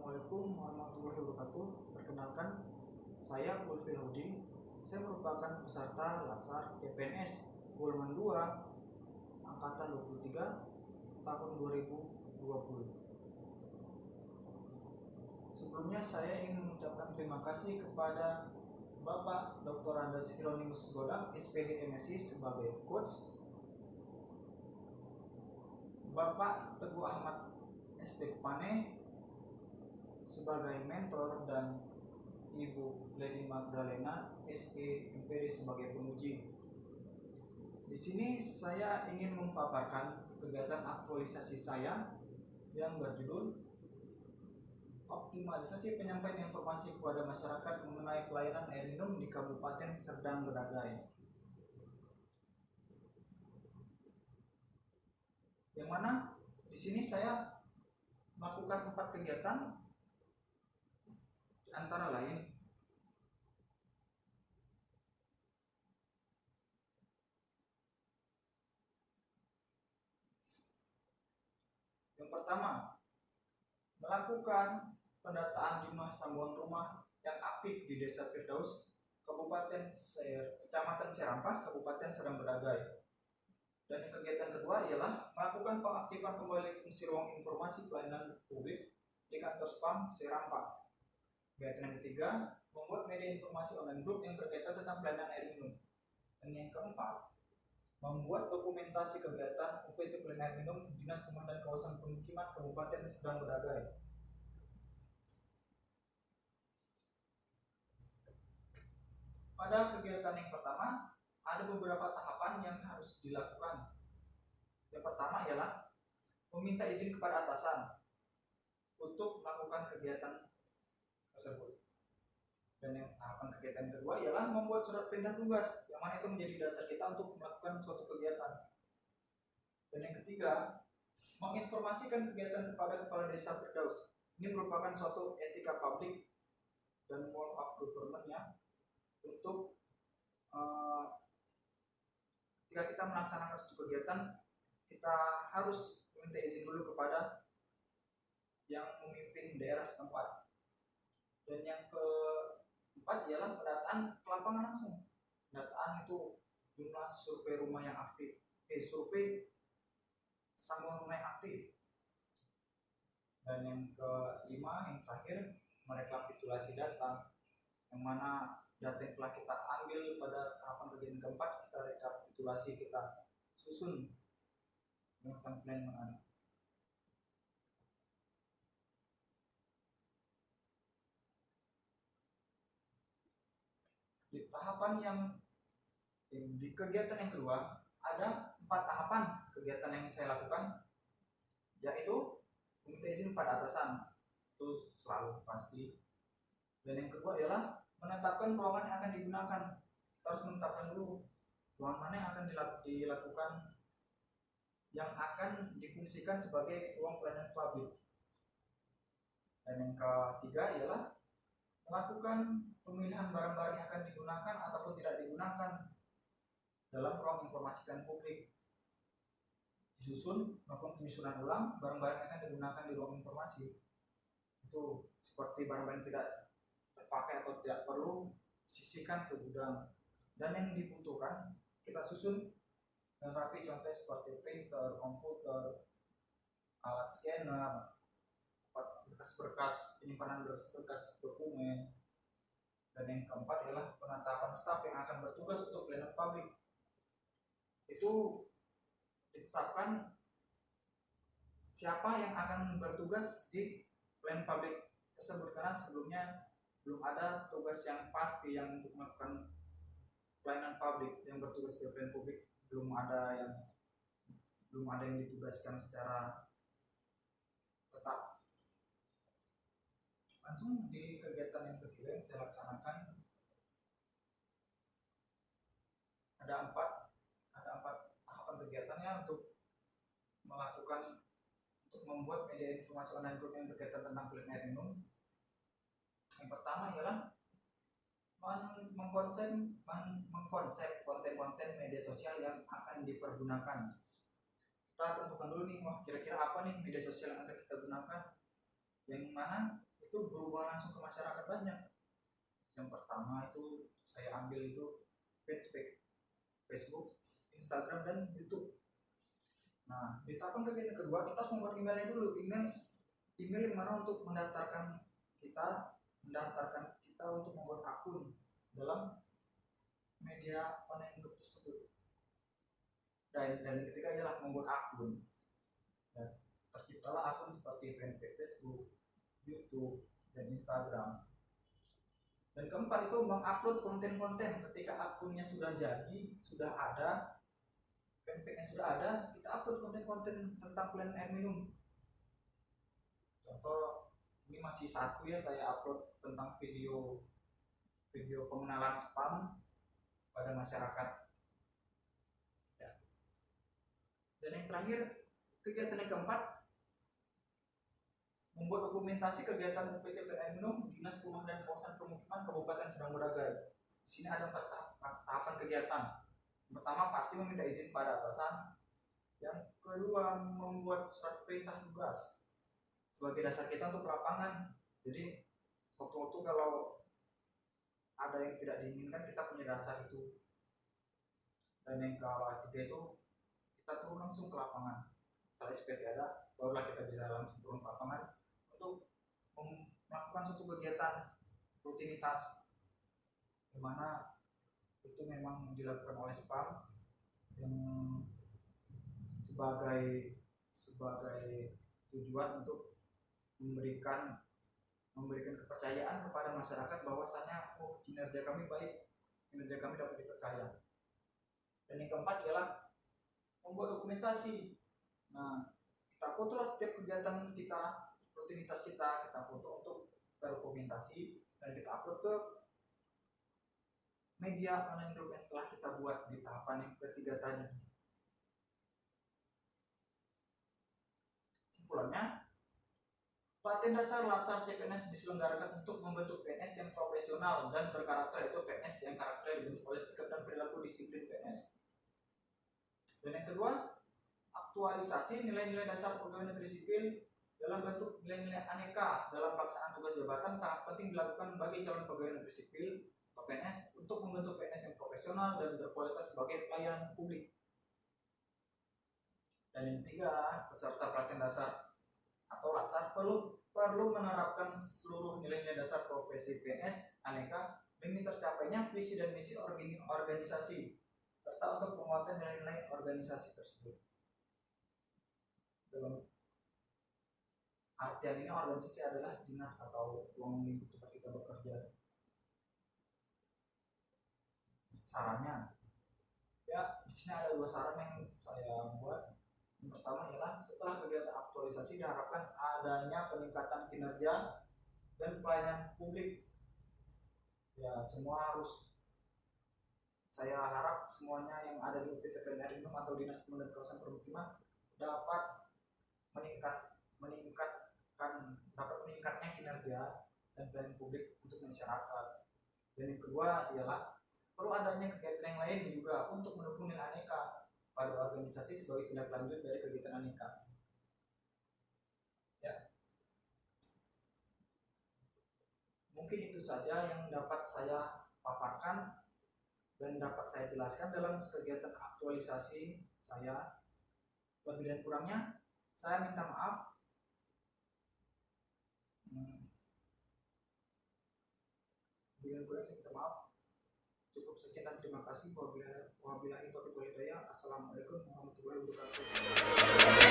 Assalamualaikum warahmatullahi wabarakatuh. Perkenalkan, saya Ulfi Hudi. Saya merupakan peserta Latsar CPNS golongan 2 angkatan 23 tahun 2020. Sebelumnya saya ingin mengucapkan terima kasih kepada Bapak Dr. Andes Hieronymus Godang, SPD MSI sebagai coach, Bapak Teguh Ahmad Estepane sebagai mentor, dan Ibu Lady Magdalena SE MPD sebagai penguji. Di sini saya ingin memaparkan kegiatan aktualisasi saya yang berjudul Optimalisasi Penyampaian Informasi kepada Masyarakat mengenai Pelayanan Air Minum di Kabupaten Serdang Bedagai. Yang mana di sini saya melakukan 4 kegiatan, antara lain yang pertama, melakukan pendataan jumlah sambungan rumah yang aktif di Desa Firdaus, Kecamatan Serampah, Kabupaten Serdang Bedagai. Dan kegiatan kedua ialah melakukan pengaktifan kembali fungsi ruang informasi pelayanan publik di kantor SPAM Serampah. Kegiatan yang ketiga, membuat media informasi online group yang berkaitan tentang pelayanan air minum. Dan yang keempat, membuat dokumentasi kegiatan UPT pelayanan air minum Dinas Pemandan Kawasan Pemukiman Kabupaten Serdang Bedagai. Pada kegiatan yang pertama, ada beberapa tahapan yang harus dilakukan. Yang pertama ialah meminta izin kepada atasan untuk melakukan kegiatan tersebut. Dan yang tahapan kegiatan kedua ialah membuat surat perintah tugas, yang mana itu menjadi dasar kita untuk melakukan suatu kegiatan. Dan yang ketiga, menginformasikan kegiatan kepada Kepala Desa Firdaus. Ini merupakan suatu etika publik dan moral of government-nya untuk ketika kita melaksanakan suatu kegiatan, kita harus meminta izin dulu kepada yang memimpin daerah setempat. Dan yang keempat ialah pendataan ke lapangan langsung. Pendataan itu jumlah survei rumah yang aktif, survei sambungan rumah yang aktif. Dan yang kelima, yang terakhir, merekapitulasi data, yang mana data yang telah kita ambil pada tahapan kegiatan keempat, kita rekapitulasi, kita susun tentang plan mana. Di tahapan yang di kegiatan yang kedua, ada 4 tahapan kegiatan yang saya lakukan, yaitu meminta izin pada atasan, itu selalu pasti. Dan yang kedua adalah menetapkan ruangan yang akan digunakan. Kita harus menetapkan dulu ruangan mana yang akan dilakukan, yang akan difungsikan sebagai ruang pelayanan publik. Dan yang ketiga ialah melakukan pemilihan barang-barang yang akan digunakan ataupun tidak digunakan dalam ruang informasikan publik. Disusun, melakukan penyusunan ulang barang-barang yang akan digunakan di ruang informasi. Itu seperti barang-barang tidak terpakai atau tidak perlu, sisihkan ke gudang. Dan yang dibutuhkan kita susun dengan rapi, contoh seperti printer, komputer, alat scanner, berkas-berkas penyimpanan berkas dokumen. Dan yang keempat adalah penetapan staf yang akan bertugas untuk pelayanan publik. Itu ditetapkan siapa yang akan bertugas di pelayanan publik tersebut, karena sebelumnya belum ada tugas yang pasti yang untuk melakukan pelayanan publik, yang bertugas di pelayanan publik belum ada yang ditugaskan secara tetap. Langsung di kegiatan yang ketiga yang saya laksanakan, ada empat tahapan kegiatannya untuk membuat media informasi online group yang berkaitan tentang pelayanan air minum. Yang pertama ialah mengkonsep konten-konten media sosial yang akan dipergunakan. Kita tentukan dulu nih, kira-kira apa nih media sosial yang akan kita gunakan, yang mana itu berhubungan langsung ke masyarakat banyak. Yang pertama itu saya ambil itu Facebook, Instagram, dan YouTube. Nah, di tahapan kegiatan kedua kita harus membuat emailnya dulu. Email yang mana untuk mendaftarkan kita untuk membuat akun dalam media online group tersebut. Dan yang ketiga ialah membuat akun. Dan terciptalah akun seperti fanpage Facebook, YouTube, dan Instagram. Dan keempat itu mengupload konten-konten. Ketika akunnya sudah jadi, sudah ada, fanpage-nya sudah ada, kita upload konten-konten tentang plan air minum. Contoh, ini masih satu ya, saya upload tentang video pengenalan spam pada masyarakat. Ya. Dan yang terakhir, kegiatan yang keempat, membuat dokumentasi kegiatan UPT PLN Minum Dinas Perumahan dan Kawasan Permukiman Kabupaten Sedang Moragai. Di sini ada 4 tahapan kegiatan. Yang pertama pasti meminta izin pada atasan. Yang kedua membuat surat perintah tugas sebagai dasar kita untuk lapangan. Jadi waktu-waktu kalau ada yang tidak diinginkan kita punya dasar itu. Dan yang ketiga itu kita turun langsung ke lapangan. Setelah SPT ada, barulah kita bisa langsung turun ke lapangan untuk melakukan suatu kegiatan rutinitas di mana itu memang dilakukan oleh spam yang sebagai tujuan untuk memberikan kepercayaan kepada masyarakat bahwasanya kinerja kami baik, kinerja kami dapat dipercaya. Dan yang keempat ialah membuat dokumentasi. Nah, kita fotolah setiap kegiatan kita, rutinitas kita foto untuk terdokumentasi dan kita upload ke media online group yang telah kita buat di tahapan yang ketiga tadi. Simpulannya, pelatihan dasar Latsar CPNS diselenggarakan untuk membentuk PNS yang profesional dan berkarakter, yaitu PNS yang karakternya dibentuk oleh sikap dan perilaku disiplin PNS. Dan yang kedua, aktualisasi nilai-nilai dasar pegawai negeri sipil dalam bentuk nilai-nilai aneka dalam pelaksanaan tugas jabatan sangat penting dilakukan bagi calon pegawai negeri sipil atau PNS untuk membentuk PNS yang profesional dan berkualitas sebagai pelayan publik. Dan yang ketiga, peserta pelatihan dasar atau Latsar perlu menerapkan seluruh nilai-nilai dasar profesi PNS aneka demi tercapainya visi dan misi organisasi serta untuk penguatan nilai-nilai organisasi tersebut. Dalam artian ini, organisasi adalah dinas atau ruang lingkup tempat kita bekerja. Sarannya, ya di sini ada 2 saran yang saya buat. Yang pertama ialah setelah kegiatan aktualisasi diharapkan adanya peningkatan kinerja dan pelayanan publik. Ya, saya harap semuanya yang ada di UPT PLN Minum atau Dinas Perumahan dan Kawasan Permukiman dapat meningkatnya kinerja dan pelayanan publik untuk masyarakat. Dan yang kedua ialah perlu adanya kegiatan yang lain juga untuk mendukung nilai aneka pada organisasi sebagai tindak lanjut dari kegiatan aneka. Ya, mungkin itu saja yang dapat saya paparkan dan dapat saya jelaskan dalam kegiatan aktualisasi saya. Lebih dan kurangnya saya minta maaf. Cukup sekian dan terima kasih. Wabillahi taufiq wal hidayah. Assalamualaikum warahmatullahi wabarakatuh.